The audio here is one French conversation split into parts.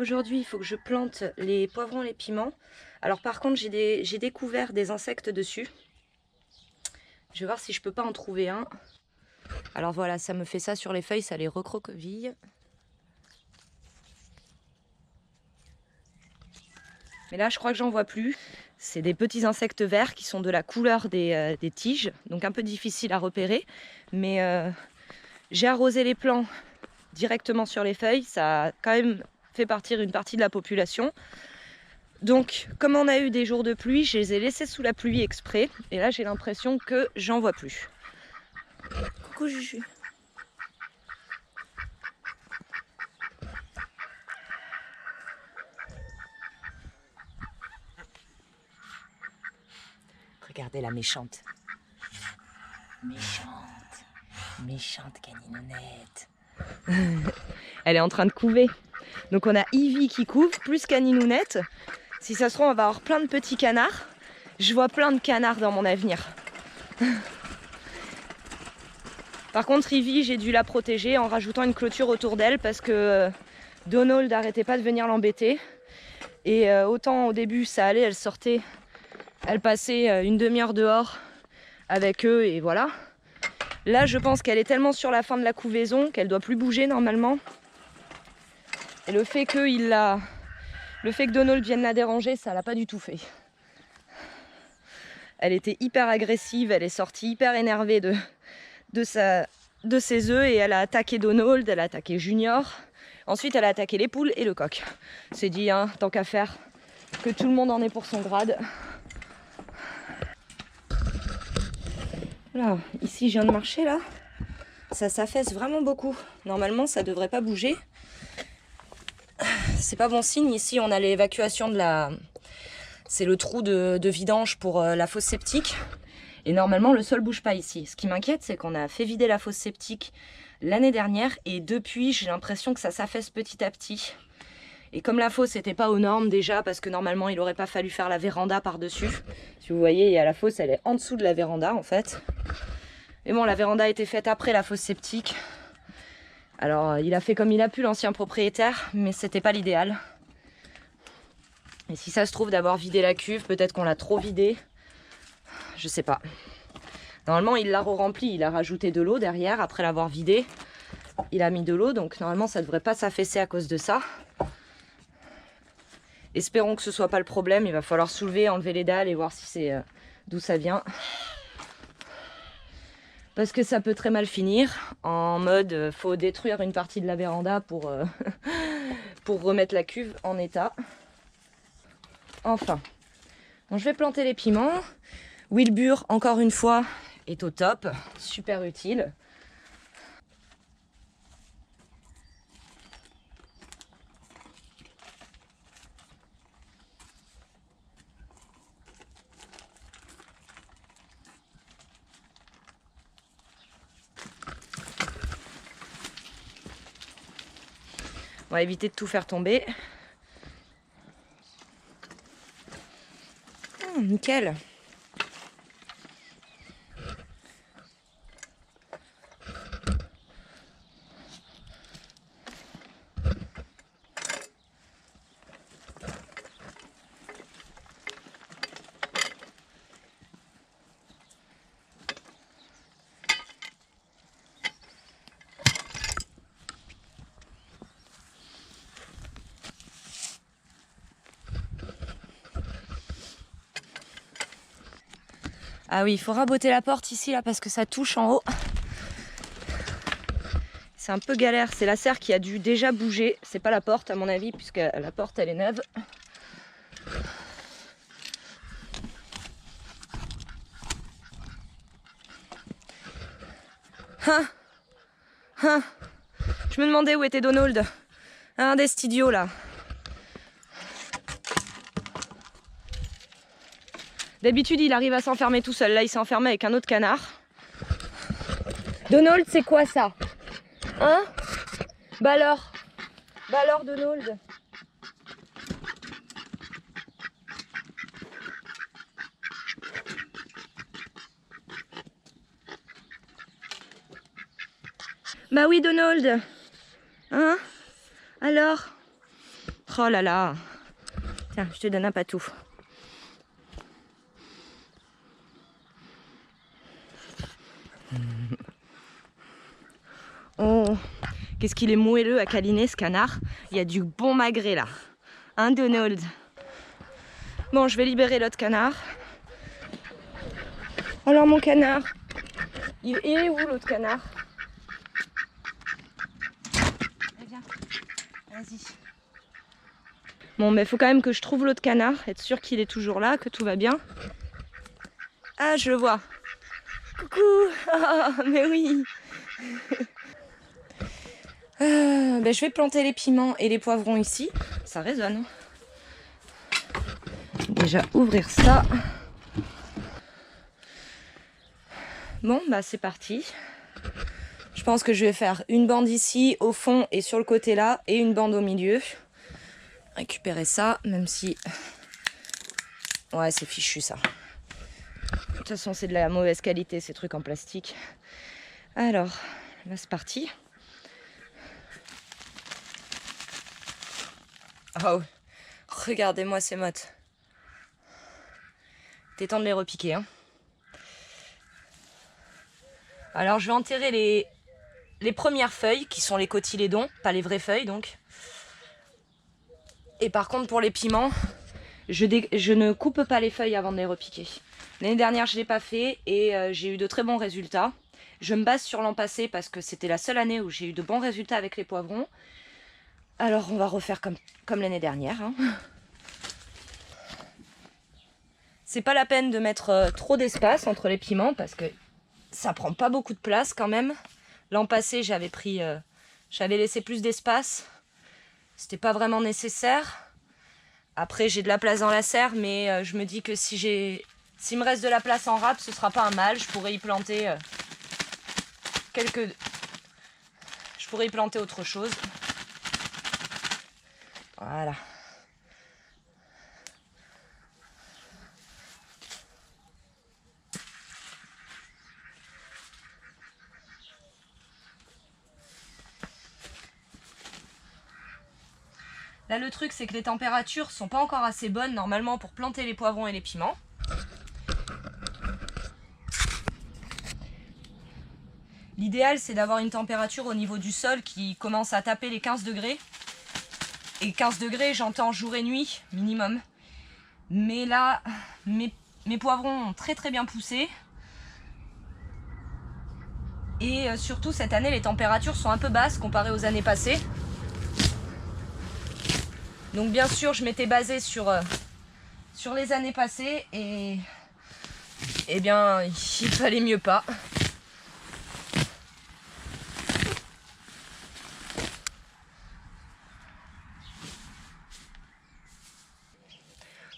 aujourd'hui, il faut que je plante les poivrons et les piments. Alors par contre, j'ai découvert des insectes dessus. Je vais voir si je peux pas en trouver un. Alors voilà, ça me fait ça sur les feuilles, ça les recroqueville. Mais là, je crois que j'en vois plus. C'est des petits insectes verts qui sont de la couleur des tiges, donc un peu difficile à repérer. Mais j'ai arrosé les plants directement sur les feuilles, ça a quand même fait partir une partie de la population. Donc, comme on a eu des jours de pluie, je les ai laissés sous la pluie exprès. Et là, j'ai l'impression que j'en vois plus. Coucou Juju. Regardez la méchante. Méchante caninounette. Elle est en train de couver. Donc on a Ivy qui couve, plus caninounette. Si ça se trouve, on va avoir plein de petits canards. Je vois plein de canards dans mon avenir. Par contre, Ivy, j'ai dû la protéger en rajoutant une clôture autour d'elle parce que Donald n'arrêtait pas de venir l'embêter. Et autant au début, ça allait, elle sortait, elle passait une demi-heure dehors avec eux et voilà. Là, je pense qu'elle est tellement sur la fin de la couvaison qu'elle doit plus bouger normalement. Et le fait que Donald vienne la déranger, ça l'a pas du tout fait. Elle était hyper agressive, elle est sortie hyper énervée de ses œufs et elle a attaqué Donald, elle a attaqué Junior. Ensuite, elle a attaqué les poules et le coq. C'est dit, hein, tant qu'à faire, que tout le monde en est pour son grade. Là, ici, je viens de marcher, là. Ça s'affaisse vraiment beaucoup. Normalement, ça devrait pas bouger. C'est pas bon signe. Ici, on a l'évacuation de la... C'est le trou de vidange pour la fosse septique. Et normalement, le sol bouge pas ici. Ce qui m'inquiète, c'est qu'on a fait vider la fosse septique l'année dernière. Et depuis, j'ai l'impression que ça s'affaisse petit à petit. Et comme la fosse n'était pas aux normes déjà, parce que normalement, il n'aurait pas fallu faire la véranda par-dessus. Si vous voyez, il y a la fosse, elle est en dessous de la véranda, en fait. Mais bon, la véranda a été faite après la fosse septique. Alors, il a fait comme il a pu, l'ancien propriétaire, mais c'était pas l'idéal. Et si ça se trouve d'avoir vidé la cuve, peut-être qu'on l'a trop vidée. Je sais pas. Normalement, il l'a re-rempli, il a rajouté de l'eau derrière, après l'avoir vidé. Il a mis de l'eau, donc normalement, ça devrait pas s'affaisser à cause de ça. Espérons que ce soit pas le problème. Il va falloir soulever, enlever les dalles et voir si c'est d'où ça vient. Parce que ça peut très mal finir. En mode, faut détruire une partie de la véranda pour remettre la cuve en état. Enfin. Bon, je vais planter les piments. Wilbur, encore une fois, est au top. Super utile. On va éviter de tout faire tomber. Nickel. Ah oui, il faut raboter la porte ici là parce que ça touche en haut. C'est un peu galère, c'est la serre qui a dû déjà bouger. C'est pas la porte à mon avis puisque la porte elle est neuve. Je me demandais où était Donald. Un des studios là. D'habitude, il arrive à s'enfermer tout seul. Là, il s'est enfermé avec un autre canard. Donald, c'est quoi ça? Hein? Bah alors, Donald. Bah oui, Donald. Hein? Alors? Oh là là. Tiens, je te donne un patou. Oh, qu'est-ce qu'il est moelleux à câliner ce canard. Il y a du bon magret là. Hein, Donald? Bon, je vais libérer l'autre canard. Alors mon canard, il est où l'autre canard? Viens, vas-y. Bon, mais il faut quand même que je trouve l'autre canard, être sûr qu'il est toujours là, que tout va bien. Ah, je le vois. Coucou. Ah, mais oui. Ben, je vais planter les piments et les poivrons ici. Ça résonne. Déjà ouvrir ça. Bon, bah c'est parti. Je pense que je vais faire une bande ici, au fond et sur le côté là, et une bande au milieu. Récupérer ça, même si... Ouais, c'est fichu ça. De toute façon, c'est de la mauvaise qualité, ces trucs en plastique. Alors, là c'est parti. Oh, regardez-moi ces mottes. T'es temps de les repiquer, hein. Alors je vais enterrer les premières feuilles, qui sont les cotylédons, pas les vraies feuilles donc. Et par contre pour les piments, je ne coupe pas les feuilles avant de les repiquer. L'année dernière je ne l'ai pas fait et j'ai eu de très bons résultats. Je me base sur l'an passé parce que c'était la seule année où j'ai eu de bons résultats avec les poivrons. Alors on va refaire comme l'année dernière, hein. C'est pas la peine de mettre trop d'espace entre les piments parce que ça prend pas beaucoup de place quand même. L'an passé j'avais laissé plus d'espace. C'était pas vraiment nécessaire. Après j'ai de la place dans la serre, mais je me dis que s'il me reste de la place en râpe, ce sera pas un mal. Je pourrais y planter autre chose. Voilà. Là le truc c'est que les températures sont pas encore assez bonnes normalement pour planter les poivrons et les piments. L'idéal c'est d'avoir une température au niveau du sol qui commence à taper les 15 degrés. Et 15 degrés j'entends jour et nuit minimum. Mais là mes poivrons ont très très bien poussé. Et surtout cette année les températures sont un peu basses comparées aux années passées. Donc bien sûr je m'étais basée sur les années passées et bien il fallait mieux pas.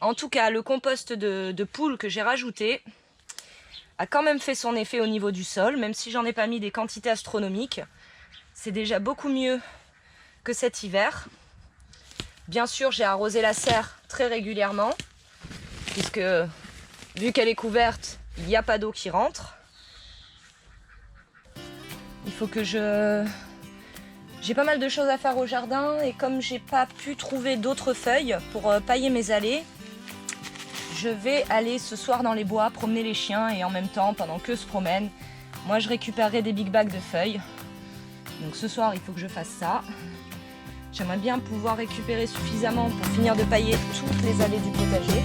En tout cas le compost de poule que j'ai rajouté a quand même fait son effet au niveau du sol, même si j'en ai pas mis des quantités astronomiques. C'est déjà beaucoup mieux que cet hiver. Bien sûr, j'ai arrosé la serre très régulièrement, puisque vu qu'elle est couverte, il n'y a pas d'eau qui rentre. Il faut que j'ai pas mal de choses à faire au jardin, et comme j'ai pas pu trouver d'autres feuilles pour pailler mes allées, je vais aller ce soir dans les bois promener les chiens, et en même temps, pendant qu'eux se promènent, moi je récupérerai des big bags de feuilles. Donc ce soir, il faut que je fasse ça. J'aimerais bien pouvoir récupérer suffisamment pour finir de pailler toutes les allées du potager.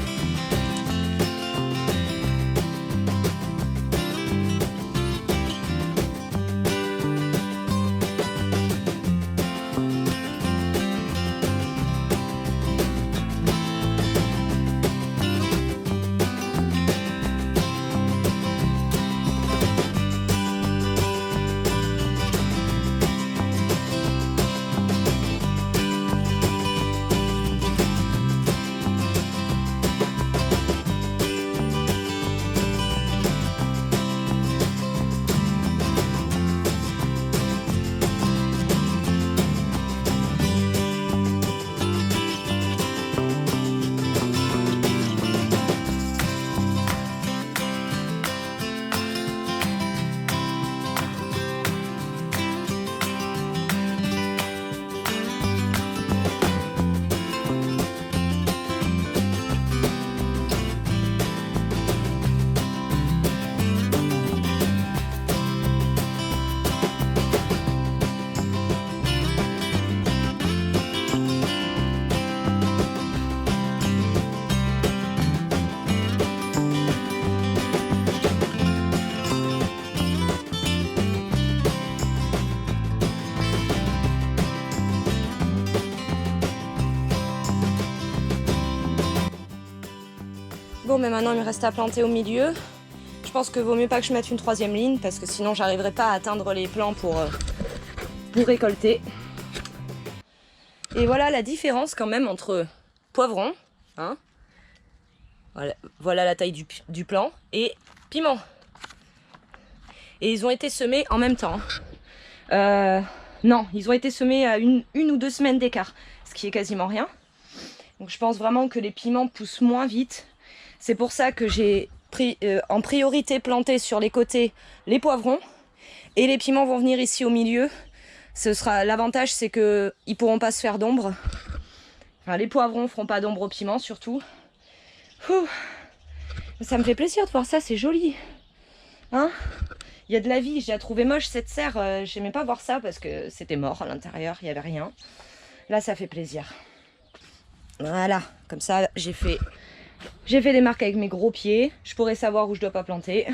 Bon, mais maintenant il me reste à planter au milieu. Je pense que vaut mieux pas que je mette une troisième ligne parce que sinon j'arriverai pas à atteindre les plants pour récolter. Et voilà la différence quand même entre poivron, hein, voilà la taille du plant, et piment. Et ils ont été semés en même temps. Non, ils ont été semés à une ou 2 semaines d'écart, ce qui est quasiment rien. Donc je pense vraiment que les piments poussent moins vite. C'est pour ça que j'ai pris en priorité planté sur les côtés les poivrons. Et les piments vont venir ici au milieu. L'avantage, c'est qu'ils ne pourront pas se faire d'ombre. Enfin, les poivrons ne feront pas d'ombre aux piments, surtout. Ouh. Ça me fait plaisir de voir ça, c'est joli. Hein? Il y a de la vie, j'ai trouvé moche cette serre. J'aimais pas voir ça parce que c'était mort à l'intérieur, il n'y avait rien. Là, ça fait plaisir. Voilà, comme ça, j'ai fait des marques avec mes gros pieds. Je pourrais savoir où je dois pas planter.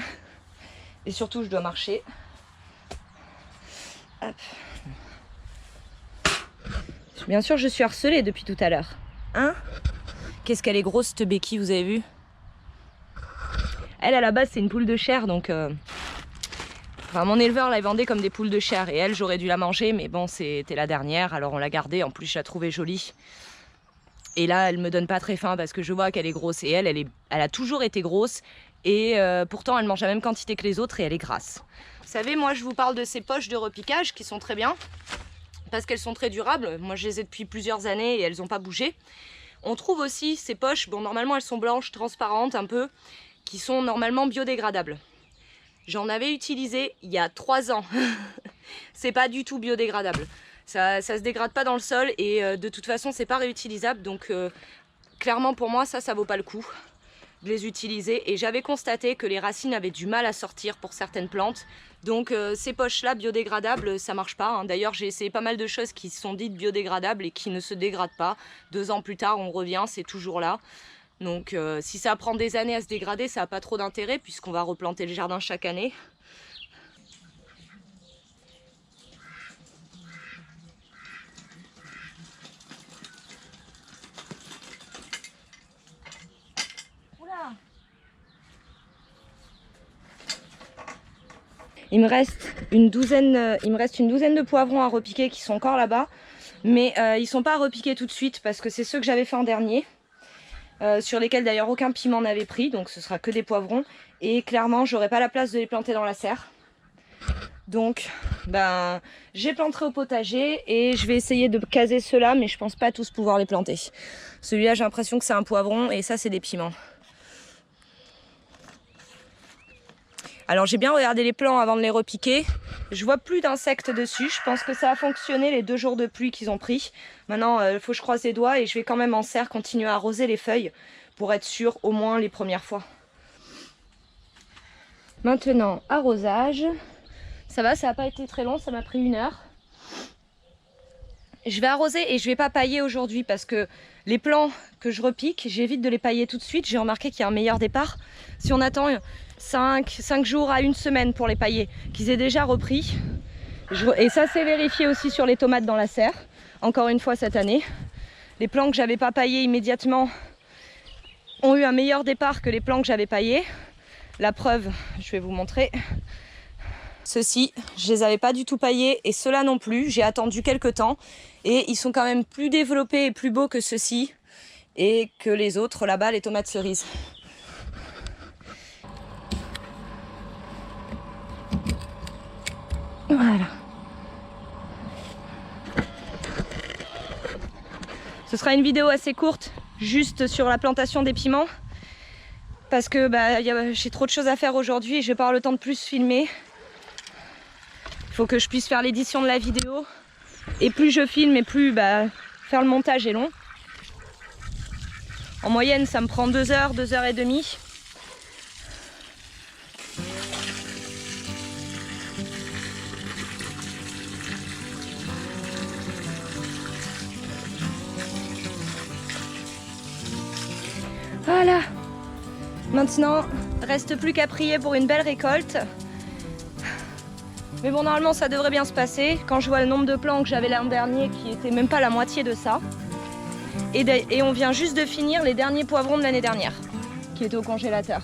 Et surtout, je dois marcher. Hop. Bien sûr, je suis harcelée depuis tout à l'heure. Hein? Qu'est-ce qu'elle est grosse, cette béquille, vous avez vu? Elle, à la base, c'est une poule de chair, donc... Enfin, mon éleveur la vendait comme des poules de chair. Et elle, j'aurais dû la manger, mais bon, c'était la dernière, alors on l'a gardée. En plus, je la trouvais jolie. Et là, elle me donne pas très faim parce que je vois qu'elle est grosse. Et elle a toujours été grosse. Et pourtant, elle mange la même quantité que les autres et elle est grasse. Vous savez, moi, je vous parle de ces poches de repiquage qui sont très bien. Parce qu'elles sont très durables. Moi, je les ai depuis plusieurs années et elles n'ont pas bougé. On trouve aussi ces poches, bon, normalement, elles sont blanches, transparentes un peu, qui sont normalement biodégradables. J'en avais utilisé il y a 3 ans. C'est pas du tout biodégradable. Ça se dégrade pas dans le sol et de toute façon, c'est pas réutilisable. Donc, clairement, pour moi, ça vaut pas le coup de les utiliser. Et j'avais constaté que les racines avaient du mal à sortir pour certaines plantes. Donc ces poches-là biodégradables, ça marche pas. Hein. D'ailleurs, j'ai essayé pas mal de choses qui sont dites biodégradables et qui ne se dégradent pas. 2 ans plus tard, on revient, c'est toujours là. Donc si ça prend des années à se dégrader, ça n'a pas trop d'intérêt puisqu'on va replanter le jardin chaque année. Il me reste une douzaine de poivrons à repiquer qui sont encore là-bas. Mais ils ne sont pas à repiquer tout de suite parce que c'est ceux que j'avais fait en dernier. Sur lesquels d'ailleurs aucun piment n'avait pris. Donc ce sera que des poivrons. Et clairement, j'aurai pas la place de les planter dans la serre. Donc j'ai planté au potager et je vais essayer de caser ceux-là. Mais je pense pas tous pouvoir les planter. Celui-là, j'ai l'impression que c'est un poivron et ça, c'est des piments. Alors j'ai bien regardé les plants avant de les repiquer. Je vois plus d'insectes dessus. Je pense que ça a fonctionné les 2 jours de pluie qu'ils ont pris. Maintenant, il faut que je croise les doigts et je vais quand même en serre continuer à arroser les feuilles pour être sûr au moins les premières fois. Maintenant, arrosage. Ça va, ça n'a pas été très long, ça m'a pris 1 heure. Je vais arroser et je vais pas pailler aujourd'hui parce que les plants que je repique, j'évite de les pailler tout de suite. J'ai remarqué qu'il y a un meilleur départ. Si on attend 5 jours à 1 semaine pour les pailler, qu'ils aient déjà repris. Et ça c'est vérifié aussi sur les tomates dans la serre. Encore une fois cette année. Les plants que j'avais pas paillés immédiatement ont eu un meilleur départ que les plants que j'avais paillés. La preuve, je vais vous montrer. Ceux-ci, je les avais pas du tout paillés et ceux-là non plus. J'ai attendu quelques temps et ils sont quand même plus développés et plus beaux que ceux-ci et que les autres là-bas, les tomates cerises. Voilà. Ce sera une vidéo assez courte, juste sur la plantation des piments. Parce que j'ai trop de choses à faire aujourd'hui et je vais pas avoir le temps de plus filmer. Il faut que je puisse faire l'édition de la vidéo. Et plus je filme et plus faire le montage est long. En moyenne, ça me prend 2 heures, 2 heures et demie. Voilà. Maintenant, reste plus qu'à prier pour une belle récolte. Mais bon, normalement, ça devrait bien se passer. Quand je vois le nombre de plants que j'avais l'an dernier, qui était même pas la moitié de ça. Et on vient juste de finir les derniers poivrons de l'année dernière. qui est au congélateur.